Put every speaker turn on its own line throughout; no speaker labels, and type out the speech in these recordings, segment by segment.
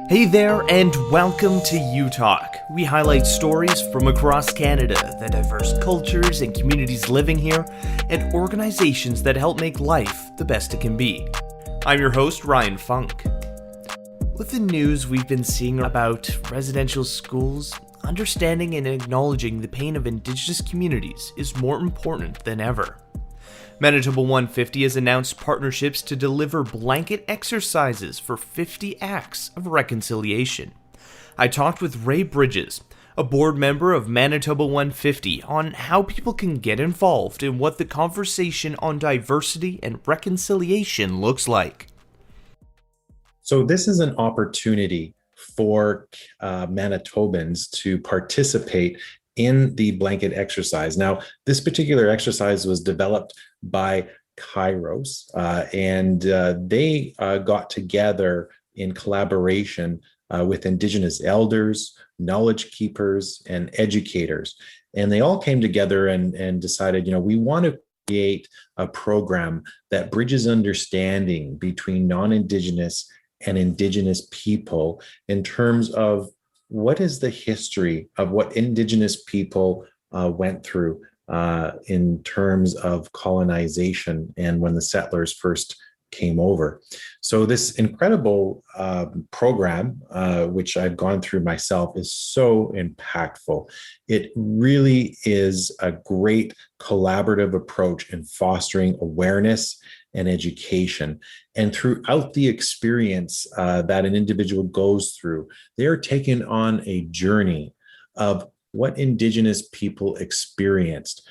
Hey there, and welcome to U Talk. We highlight stories from across Canada, the diverse cultures and communities living here, and organizations that help make life the best it can be. I'm your host, Ryan Funk. With the news we've been seeing about residential schools, understanding and acknowledging the pain of Indigenous communities is more important than ever. Manitoba 150 has announced partnerships to deliver blanket exercises for 50 acts of reconciliation. I talked with Ray Bridges, a board member of Manitoba 150, on how people can get involved in what the conversation on diversity and reconciliation looks like.
So this is an opportunity for Manitobans to participate in the blanket exercise. Now, this particular exercise was developed by Kairos, and they got together in collaboration with Indigenous elders, knowledge keepers, and educators. And they all came together and decided, we want to create a program that bridges understanding between non-Indigenous and Indigenous people in terms of what is the history of what Indigenous people went through in terms of colonization and when the settlers first came over. So this incredible program, which I've gone through myself, is so impactful. It really is a great collaborative approach in fostering awareness and education. And throughout the experience that an individual goes through, they are taken on a journey of what Indigenous people experienced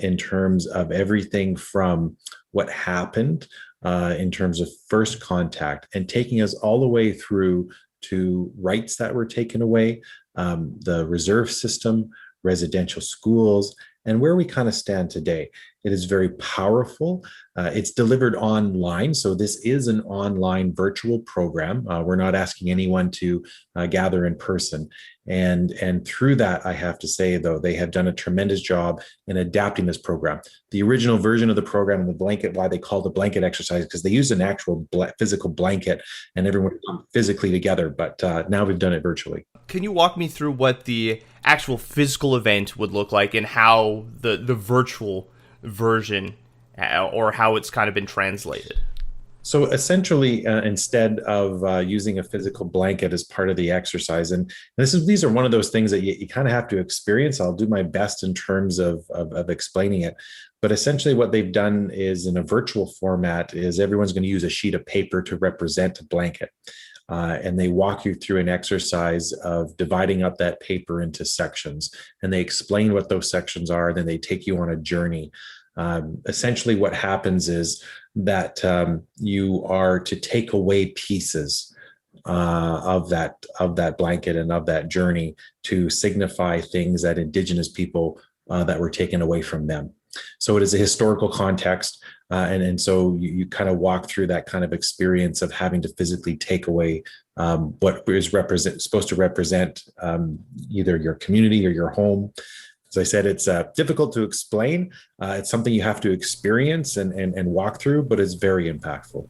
in terms of everything from what happened in terms of first contact and taking us all the way through to rights that were taken away, the reserve system, residential schools, and where we kind of stand today. It is very powerful. It's delivered online. So this is an online virtual program. We're not asking anyone to gather in person. And through that, I have to say, though, they have done a tremendous job in adapting this program. The original version of the program and the blanket, why they call it the blanket exercise, because they used an actual physical blanket and everyone would come physically together. But now we've done it virtually.
Can you walk me through what the actual physical event would look like and how the virtual version or how it's kind of been translated?
So essentially, instead of using a physical blanket as part of the exercise, and these are one of those things that you kind of have to experience. I'll do my best in terms of explaining it. But essentially what they've done is in a virtual format is everyone's going to use a sheet of paper to represent a blanket. And they walk you through an exercise of dividing up that paper into sections. And they explain what those sections are. Then they take you on a journey. Essentially what happens is that you are to take away pieces of that blanket and of that journey to signify things that Indigenous people that were taken away from them. So it is a historical context. And so you kind of walk through that kind of experience of having to physically take away what is supposed to represent either your community or your home. As I said, it's difficult to explain. It's something you have to experience and walk through, but it's very impactful.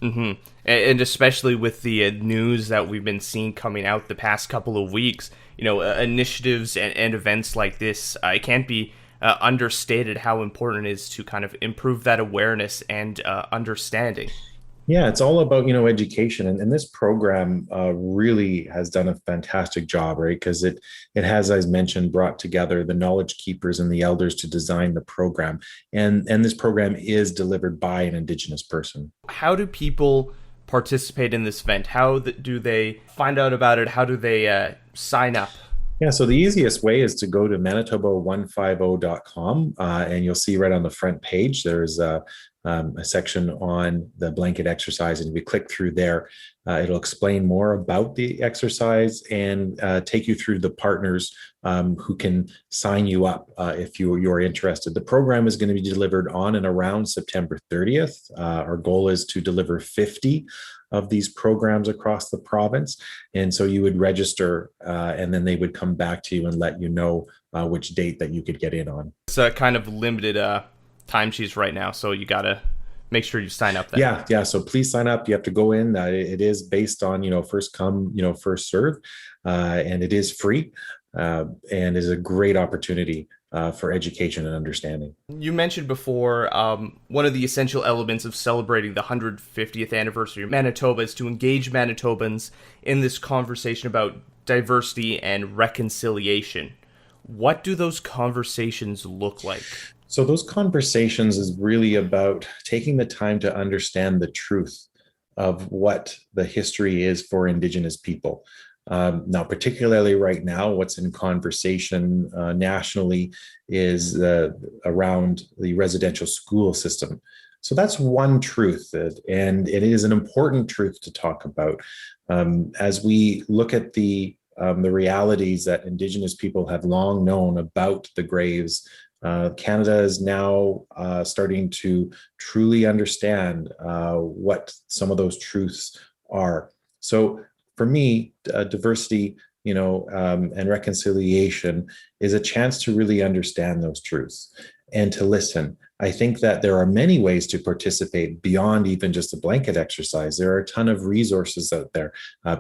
Mm-hmm. And especially with the news that we've been seeing coming out the past couple of weeks, initiatives and events like this, it can't be understated how important it is to kind of improve that awareness and understanding.
Yeah, it's all about, education. And this program really has done a fantastic job, right? Because it has, as mentioned, brought together the knowledge keepers and the elders to design the program. And this program is delivered by an Indigenous person.
How do people participate in this event? How do they find out about it? How do they sign up?
Yeah, so the easiest way is to go to manitoba150.com and you'll see right on the front page, there's a section on the blanket exercise. And if you click through there, it'll explain more about the exercise and take you through the partners who can sign you up if you're interested. The program is going to be delivered on and around September 30th. Our goal is to deliver 50 of these programs across the province. And so you would register and then they would come back to you and let you know which date that you could get in on.
It's a kind of limited timesheets right now, so you got to make sure you sign up then.
Yeah. So please sign up. You have to go in. It is based on, first come, first serve, and it is free, and is a great opportunity for education and understanding.
You mentioned before one of the essential elements of celebrating the 150th anniversary of Manitoba is to engage Manitobans in this conversation about diversity and reconciliation. What do those conversations look like?
So those conversations is really about taking the time to understand the truth of what the history is for Indigenous people. Now, particularly right now, what's in conversation nationally is around the residential school system. So that's one truth, and it is an important truth to talk about. As we look at the realities that Indigenous people have long known about the graves, Canada is now starting to truly understand what some of those truths are. So for me, diversity, and reconciliation is a chance to really understand those truths and to listen. I think that there are many ways to participate beyond even just a blanket exercise. There are a ton of resources out there.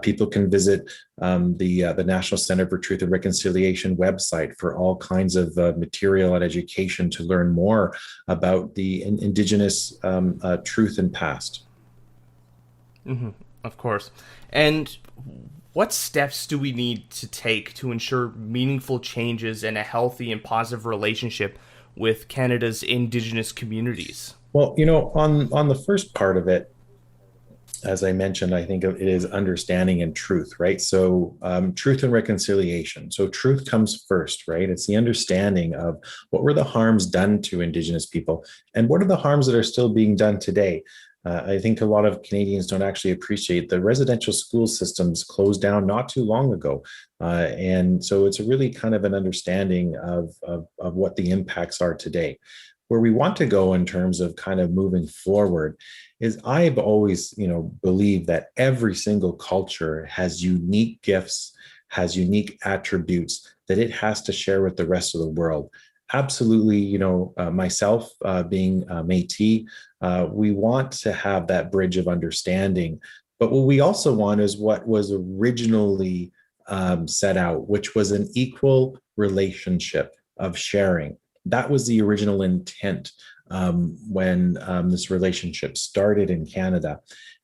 People can visit the National Center for Truth and Reconciliation website for all kinds of material and education to learn more about the Indigenous truth and past.
Mm-hmm, of course. And what steps do we need to take to ensure meaningful changes and a healthy and positive relationship with Canada's Indigenous communities?
Well, on the first part of it, as I mentioned, I think it is understanding and truth, right? So, truth and reconciliation. So, truth comes first, right? It's the understanding of what were the harms done to Indigenous people and what are the harms that are still being done today. I think a lot of Canadians don't actually appreciate the residential school systems closed down not too long ago. And so it's really kind of an understanding of what the impacts are today. Where we want to go in terms of kind of moving forward is I've always, believed that every single culture has unique gifts, has unique attributes that it has to share with the rest of the world. Absolutely, myself being Métis, we want to have that bridge of understanding. But what we also want is what was originally set out, which was an equal relationship of sharing. That was the original intent when this relationship started in Canada.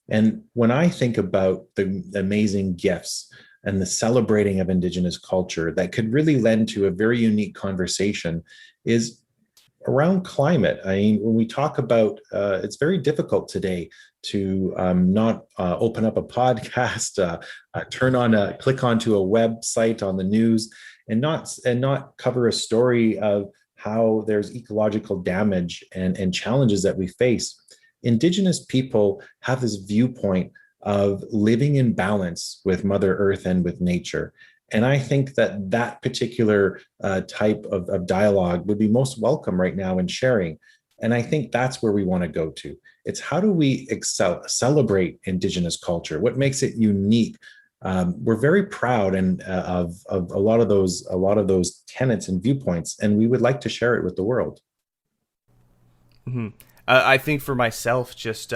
And when I think about the amazing gifts and the celebrating of Indigenous culture that could really lend to a very unique conversation is around climate. I mean, when we talk about, it's very difficult today to not open up a podcast, click onto a website on the news, and not cover a story of how there's ecological damage and challenges that we face. Indigenous people have this viewpoint of living in balance with Mother Earth and with nature. And I think that particular type of dialogue would be most welcome right now in sharing. And I think that's where we want to go to. It's how do we celebrate Indigenous culture? What makes it unique? We're very proud of a lot of those tenets and viewpoints, and we would like to share it with the world.
Mm-hmm. I think for myself, just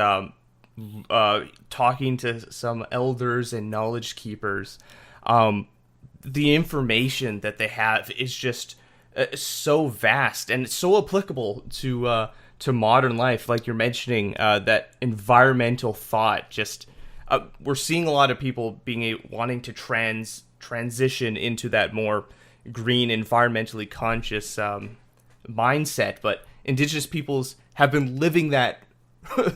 talking to some elders and knowledge keepers, the information that they have is just so vast and it's so applicable to modern life. Like you're mentioning, that environmental thought. Just we're seeing a lot of people wanting to transition into that more green, environmentally conscious mindset, but Indigenous peoples have been living that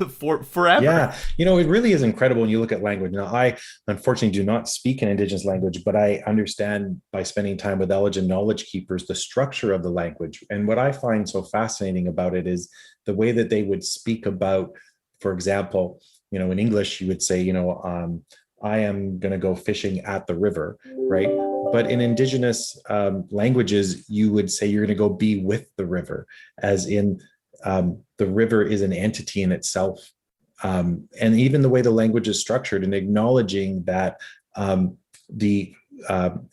for forever.
Yeah, it really is incredible when you look at language. Now, I unfortunately do not speak an Indigenous language, but I understand by spending time with Elgin knowledge keepers the structure of the language. And what I find so fascinating about it is the way that they would speak about, for example, in English, you would say, I am going to go fishing at the river, right? But in Indigenous languages, you would say you're going to go be with the river, as in the river is an entity in itself. And even the way the language is structured and acknowledging that the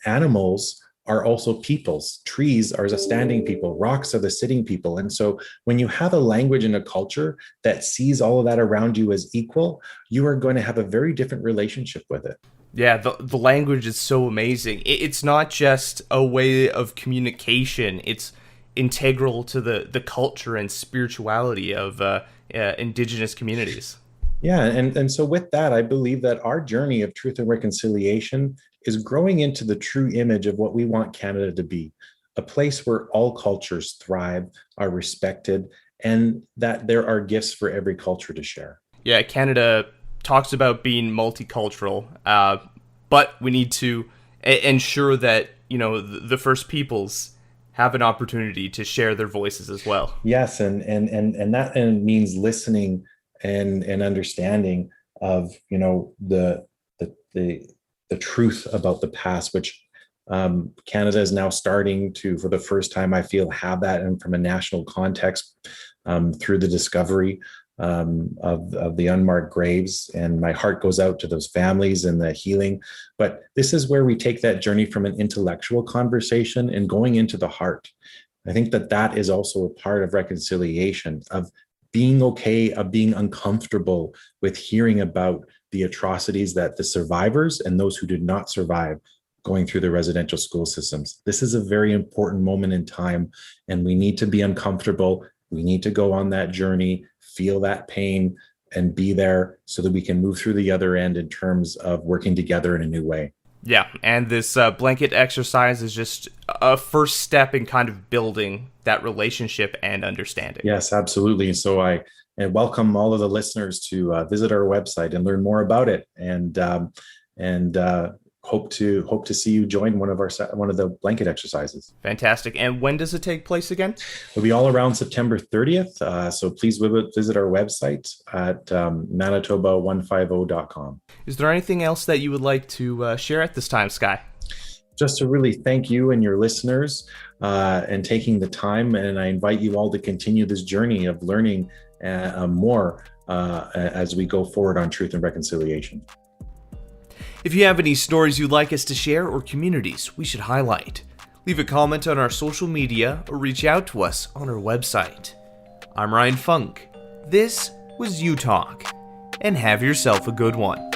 animals are also peoples. Trees are the standing people, rocks are the sitting people. And so when you have a language and a culture that sees all of that around you as equal, you are going to have a very different relationship with it.
Yeah, the language is so amazing. It's not just a way of communication, it's integral to the culture and spirituality of Indigenous communities.
Yeah, and so with that, I believe that our journey of truth and reconciliation is growing into the true image of what we want Canada to be, a place where all cultures thrive, are respected, and that there are gifts for every culture to share.
Yeah, Canada talks about being multicultural, but we need to ensure that the First Peoples have an opportunity to share their voices as well.
Yes, and that means listening and understanding of the truth about the past, which Canada is now starting to, for the first time, I feel, have that, and from a national context, through the discovery of the unmarked graves. And my heart goes out to those families and the healing. But this is where we take that journey from an intellectual conversation and going into the heart. I think that is also a part of reconciliation, of being okay, of being uncomfortable with hearing about the atrocities that the survivors and those who did not survive going through the residential school systems. This is a very important moment in time, and we need to be uncomfortable. We need to go on that journey, feel that pain, and be there so that we can move through the other end in terms of working together in a new way.
Yeah, and this blanket exercise is just a first step in kind of building that relationship and understanding.
Yes, absolutely. So I welcome all of the listeners to visit our website and learn more about it, and hope to see you join one of the blanket exercises.
Fantastic. And when does it take place again?
It'll be all around September 30th. So please visit our website at manitoba150.com.
Is there anything else that you would like to share at this time, Sky?
Just to really thank you and your listeners and taking the time. And I invite you all to continue this journey of learning more as we go forward on truth and reconciliation.
If you have any stories you'd like us to share or communities we should highlight, leave a comment on our social media or reach out to us on our website. I'm Ryan Funk. This was You Talk, and have yourself a good one.